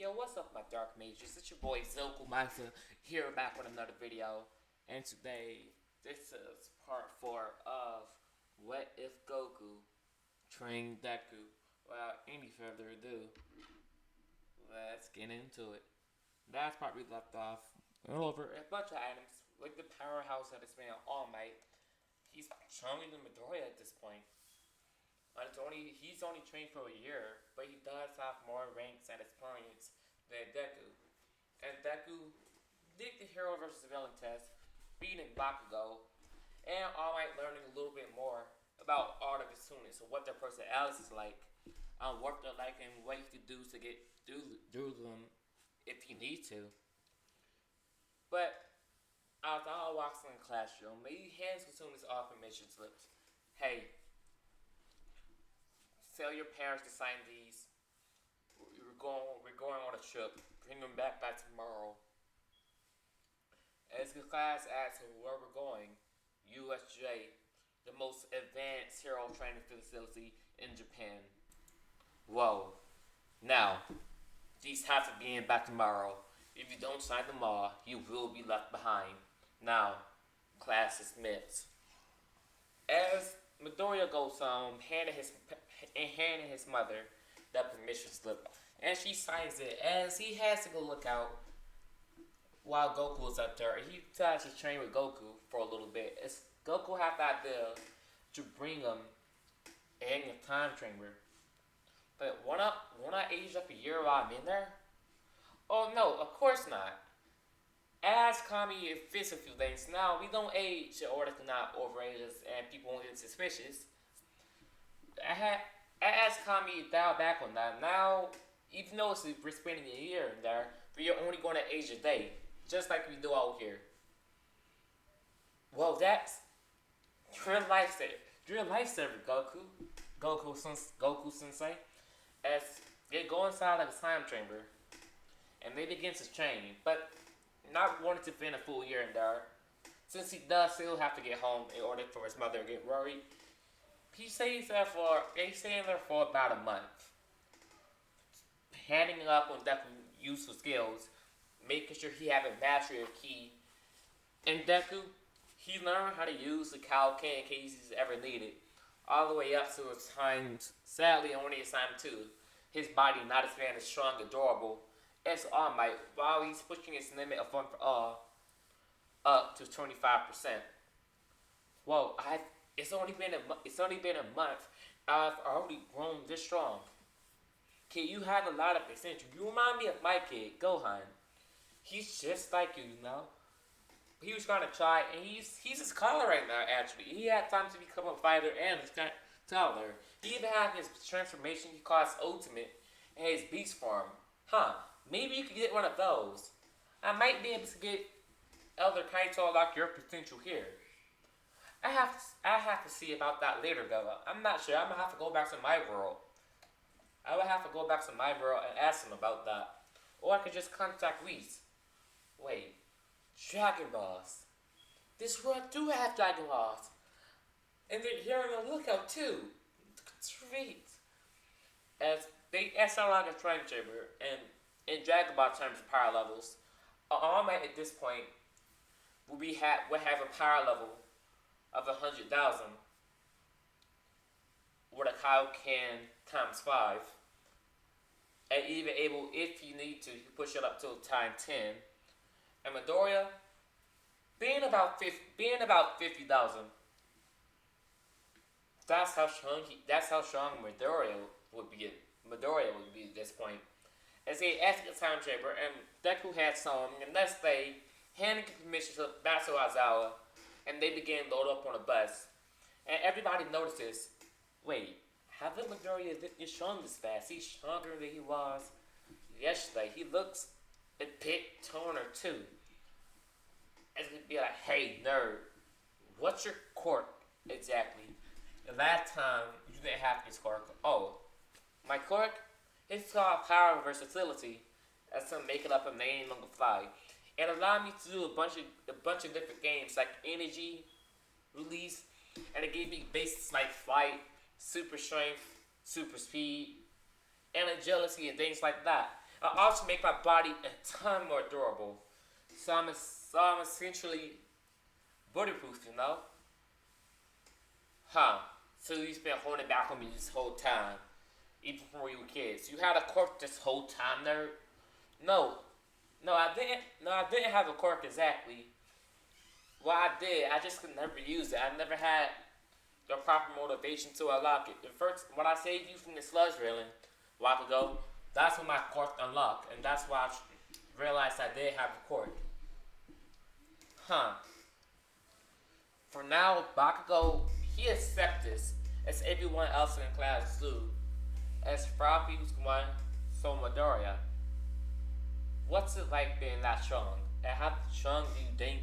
Yo, what's up, my dark mages? It's your boy Goku here back with another video. And today, this is part 4 of What If Goku Trained Deku. Without any further ado, let's get into it. Last part we left off, we went over a bunch of items, like the powerhouse that is made All Might. He's stronger than Midoriya at this point. And he's only trained for a year, but he does have more ranks and experience than Deku. And Deku did the hero versus villain test, beating Bakugo, and All Might learning a little bit more about all of his students and what their personalities is like, what they're like, and what he could do to get through them if he needs to. But as I walks in the classroom, he hands the students off permission slips. Hey, tell your parents to sign these. We're going on a trip. Bring them back by tomorrow. As the class asks where we're going, USJ, the most advanced hero training facility in Japan. Whoa. Now, these have to be in by tomorrow. If you don't sign them all, you will be left behind. Now, class dismissed. As Midoriya goes handing his mother that permission slip, and she signs it as he has to go look out while Goku is up there. He decides to train with Goku for a little bit. As Goku had the idea to bring him in the time chamber. But won't I age up a year while I'm in there? Oh no, of course not. As Kami fits a few things, now we don't age in order to not overage us and people won't get suspicious. As Kami dialed back on that, now, even though we're spending a year in there, but you're only going to age a day, just like we do out here. Well, that's your lifesaver. Your lifesaver, Goku Sensei. As they go inside of the time chamber, and they begin to train, but not wanting to spend a full year in there, since he does still have to get home in order for his mother to get worried. They stay in there for about a month, handing up on Deku useful skills, making sure he have a mastery of ki. And Deku, he learned how to use the Kaioken in case he's ever needed, all the way up to his times. Sadly, only his time 2. His body not as man as strong and durable as All Might, while he's pushing his limit of one for all up to 25%. Whoa, it's only been a month. I've already grown this strong. Kid, you have a lot of potential. You remind me of my kid, Gohan. He's just like you, you know. He was gonna try, and he's his color right now. Actually, he had time to become a fighter and a taller. He even had his transformation he calls Ultimate and his Beast form. Huh? Maybe you could get one of those. I might be able to get Elder Kaito like your potential here. I have to see about that later though. I'm not sure. I'm gonna have to go back to my world. I would have to go back to my world and ask him about that. Or I could just contact Whis. Wait, Dragon Balls. This world do have Dragon Balls. And they're here on the lookout too. Sweet. As they sound like a time chamber, and in Dragon Ball terms of power levels, All Might at this point would have a power level of 100,000, with a Kaioken times 5, and even able, if you need to, you push it up to time 10. And Midoriya being about 50,000. That's how strong Midoriya would be at this point. As they exit the time chamber, and Deku had some, and next day, handing permission to Batsu Aizawa, and they began to load up on a bus. And everybody notices, wait, haven't Midoriya is strong this fast? He's stronger than he was yesterday. He looks a bit toner too. As we'd be like, hey nerd, what's your quirk exactly? And last time you didn't have this quirk. Oh, my quirk? It's called power versatility. That's some making up a name on the fly. And allowed me to do a bunch of different games like energy, release, and it gave me basics like flight, super strength, super speed, and agility and things like that. I also make my body a ton more durable. So I'm essentially bulletproof, you know? Huh. So you've been holding back on me this whole time. Even before we were kids. You had a quirk this whole time, nerd? No. No, I didn't. No, I didn't have a quirk exactly. Well, I did. I just could never use it. I never had the proper motivation to unlock it. The first, when I saved you from the sludge railing a while ago, that's when my quirk unlocked. And that's why I realized I did have a quirk. Huh. For now, Bakugo, he accepts this, as everyone else in class do. As Froppy's one, so Midoriya. What's it like being that strong? And how strong do you think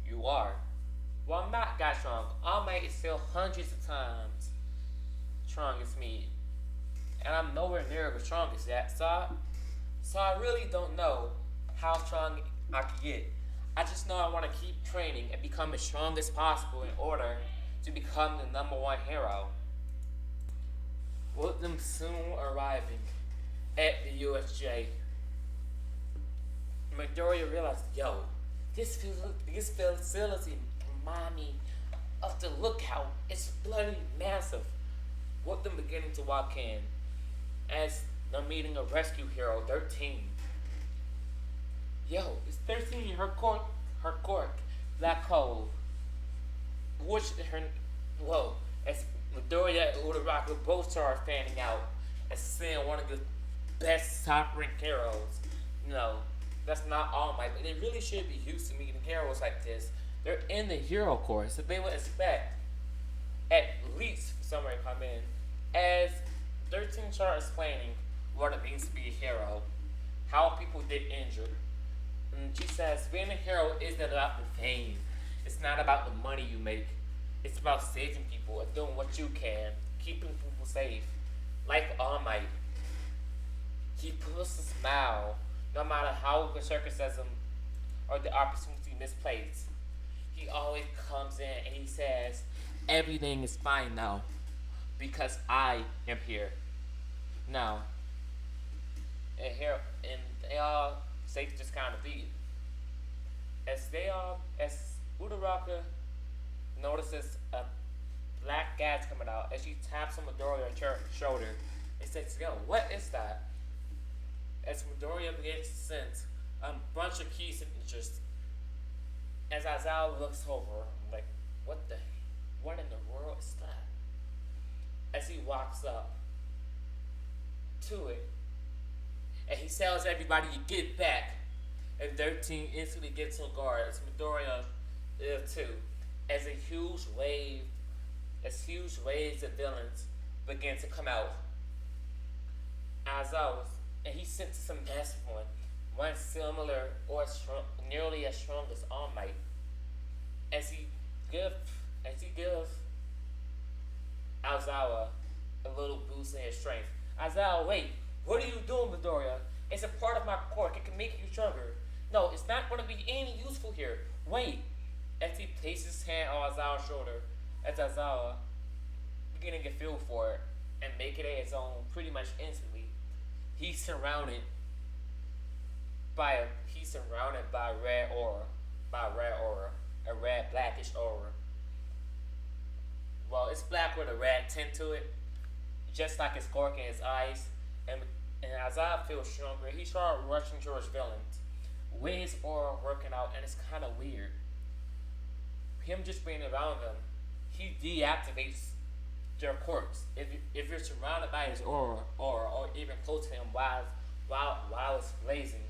you are? Well, I'm not that strong. All Might is still hundreds of times strong as me. And I'm nowhere near the strongest yet. So I really don't know how strong I can get. I just know I want to keep training and become as strong as possible in order to become the number one hero. With them soon arriving at the USJ, Midoriya realized, yo, this facility remind me of the lookout. It's bloody massive. With them beginning to walk in, as they're meeting a rescue hero, 13. Yo, it's 13, her cork, Black Hole. Which her, whoa, as Midoriya and Uraraka both start fanning out and seeing one of the best top-ranked heroes. You know, that's not All Might, but they really should be used to meeting heroes like this. They're in the hero course, so they would expect at least somewhere come in. As 13 starts explaining what it means to be a hero, how people get injured. And she says, being a hero isn't about the fame. It's not about the money you make. It's about saving people and doing what you can, keeping people safe. Like All Might. He puts a smile, no matter how the circumstances or the opportunity misplaced. He always comes in and he says, everything is fine now, because I am here. Now, and they all say just kind of beat. As Uraraka notices a black gas coming out, as she taps on Midoriya's shoulder, and says, yo, what is that? As Midoriya begins to sense a bunch of key signatures, as Aizawa looks over, like, what in the world is that? As he walks up to it, and he tells everybody to get back, and 13 instantly gets on guard, as Midoriya is too, as huge waves of villains begin to come out. Aizawa, and he senses a massive one similar or nearly as strong as All Might. As he gives Aizawa a little boost in his strength. Aizawa, wait, what are you doing, Midoriya? It's a part of my quirk. It can make you stronger. No, it's not going to be any useful here. Wait. As he places his hand on Aizawa's shoulder, as Aizawa beginning to feel for it and make it his own pretty much instantly. He's surrounded by red aura, a red blackish aura. Well, it's black with a red tint to it, just like his cork and his eyes. And Aizawa feels stronger. He started rushing towards villains with his aura working out, and it's kind of weird. Him just being around them, he deactivates their quirks. If you're surrounded by his aura or even close to him while it's blazing,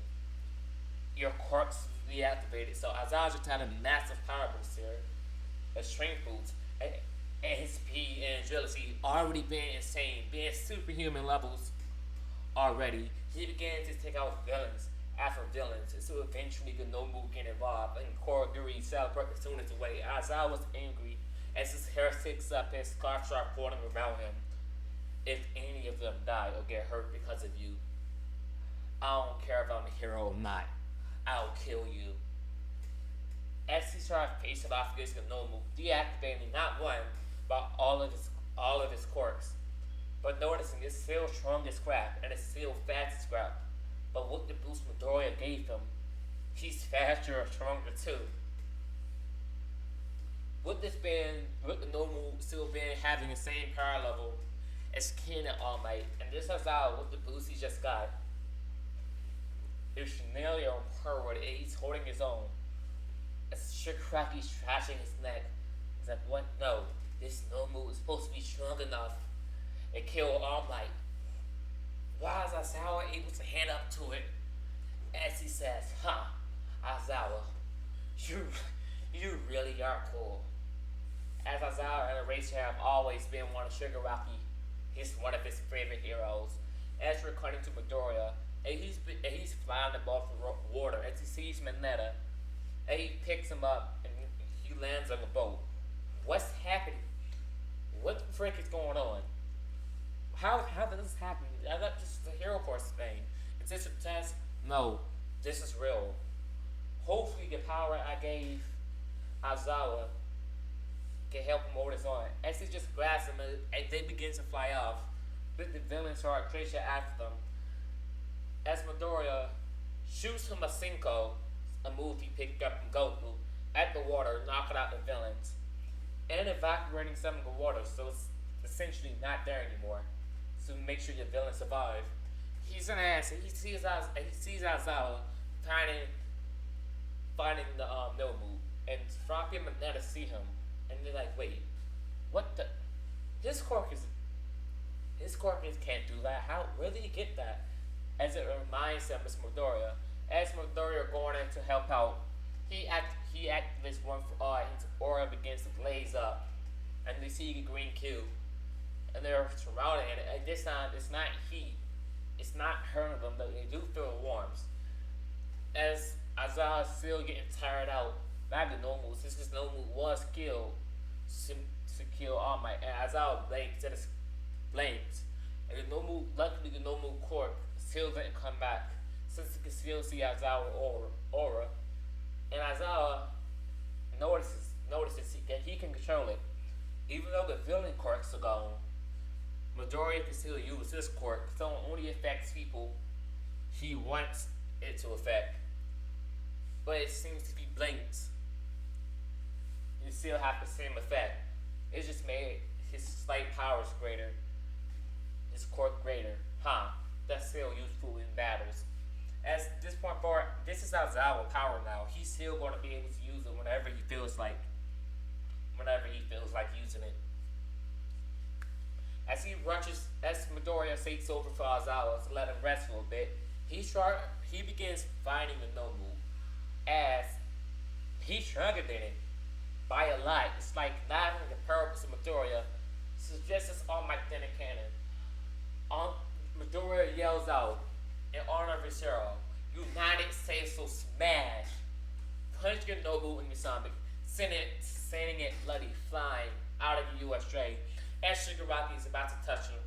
your quirks deactivated. So Aizawa's just had a massive power boost here. His strength boots and his speed and agility already being insane, being superhuman levels already. He began to take out villains after villains, and so eventually the Nobu get involved, and Koroguri celebrate the soonest away. Aizawa was angry as his hair sticks up and his scarf starts falling around him. If any of them die or get hurt because of you, I don't care if I'm a hero or not. I'll kill you. As he started facing off against the Nobu, deactivating not one, but all of his quirks. But noticing it's still strong as scrap, and it's still fast as scrap. gave him, he's faster or stronger too. With the normal still being having the same power level as Ken and All Might, and this is out with the boost he just got. It's nearly on par with it. He's holding his own. As Shikaraki's trashing his neck. He's like, what? No, this no move is supposed to be strong enough and kill All Might. Why is Azawa able to hand up to it? As he says, Azawa, you, you really are cool. As Azawa and Eraser have always been one of Shigaraki, he's one of his favorite heroes. As returning to Midoriya, and he's flying above the water as he sees Mineta, and he picks him up and he lands on the boat. What's happening? What the frick is going on? How did this happen? I thought this is a hero course thing. Is this a test? No, this is real. Hopefully the power I gave Azawa can help him over his arm. As he just grabs him and they begin to fly off, with the villains start chasing after them. As Midoriya shoots him a Cinco, a move he picked up from Goku, at the water, knocking out the villains, and evaporating some of the water, so it's essentially not there anymore. So make sure your villains survive. He's an ass. He sees Aizawa finding the no move, and Froppy and Mineta see him, and they're like, "Wait, what the? His Corkers can't do that. Where did he get that?" As it reminds them, it's Midoriya. As Midoriya going in to help out, he activates one for all. His aura begins to blaze up, and they see the green cube, and they're surrounding it. And this time, it's not heat. It's not hurting them, but they do feel warmth. As Aizawa is still getting tired out by the normal, since this normal was killed to kill All Might, and Aizawa blames. And luckily the normal corp still didn't come back, since he can still see Aizawa aura. And Aizawa notices that he can control it. Even though the villain quirks are gone, Midoriya can still use this quirk, so it only affects people he wants it to affect. But it seems to be blinked. You still have the same effect. It just made his slight powers greater. His quirk greater. That's still useful in battles. As this point forward, this is Aizawa power now. He's still going to be able to use it whenever he feels like using it. As Midoriya takes over for Aizawa to let him rest for a bit, he begins fighting the Nomu. As he's stronger than it by a lot. It's like not having the purpose of Midoriya suggests it's All Might than a cannon. Midoriya yells out in honor of his hero, United States will smash! Punch your Nobu in your stomach, sending it bloody flying out of the USA. As Shigaraki is about to touch him,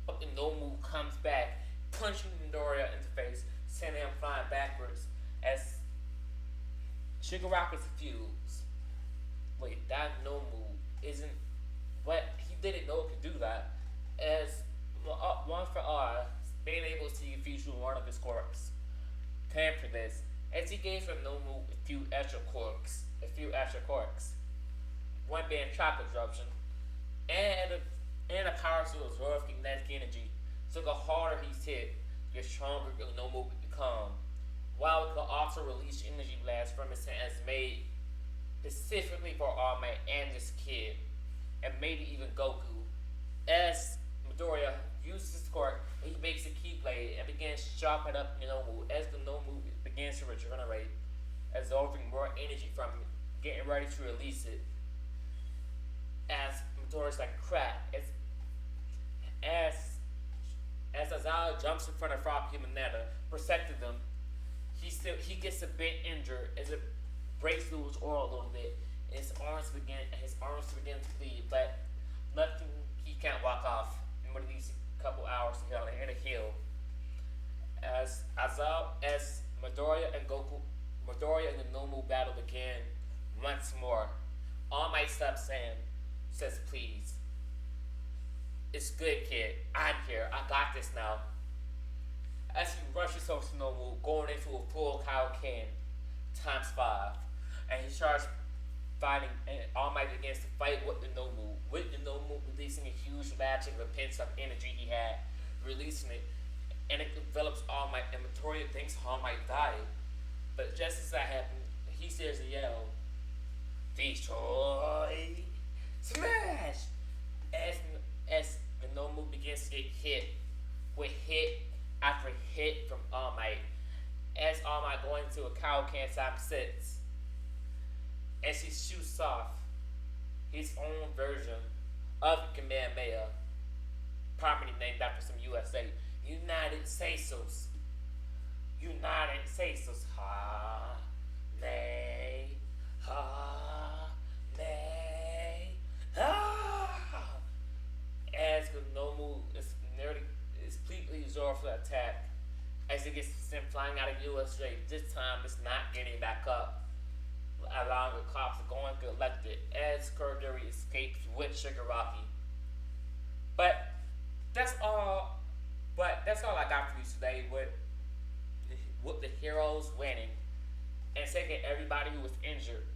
but the Nobu comes back, punching Midoriya in the face, sending him flying backwards. As Shigaraki's confused. Wait, that Nobu isn't. What? He didn't know it could do that. As one for all, being able to see a future one of his quirks. Time for this, as he gave him Nomu a few extra quirks. One being shock disruption, and a power to absorb kinetic energy. So the harder he's hit, the stronger the Nomu will become. While it could also release energy blasts from his hands made specifically for All Might and this kid, and maybe even Goku. As Midoriya uses his quirk, he makes a keyblade and begins chopping up the Nomu as the Nomu begins to regenerate, absorbing more energy from it, getting ready to release it. As Midoriya's like crap, as Aizawa jumps in front of Froppy and Mineta, protecting them, he gets a bit injured as it breaks through his aura a little bit, and his arms begin to bleed, but nothing, he can't walk off in one of these couple hours to heal. As Midoriya and the Nomu battle begin once more, All Might stops saying, says please. It's good, kid. I'm here. I got this now. as he rushes over to Nomu, going into a full Kaioken times 5. And he starts fighting, and All Might begins to fight with the Nomu releasing a huge batch of the pent up energy he had, releasing it, and it develops All Might, and Victoria thinks All Might died. But just as that happened, he says a yell, Destroy! Smash! As, as the Nomu begins to get hit with hit after hit from All Might, as All Might going into a Kaioken times 6, as he shoots off his own version of Kamehameha, properly named after some USA, United States. United States. Ha, nay, ha, nay, ha. As Nomu is completely absorbed for the attack, as it gets sent flying out of USA, this time it's not getting back up, allowing the cops to go and collect it as Kurogiri escapes with Shigaraki. But that's all. But that's all I got for you today with the heroes winning and taking everybody who was injured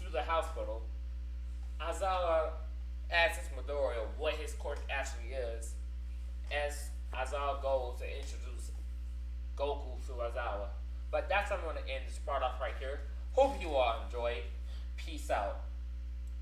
to the hospital. Aizawa asks Midoriya what his course actually is, as Aizawa goes to introduce Goku to Aizawa. But that's how I'm going to end this part off right here. Hope you all enjoyed. Peace out.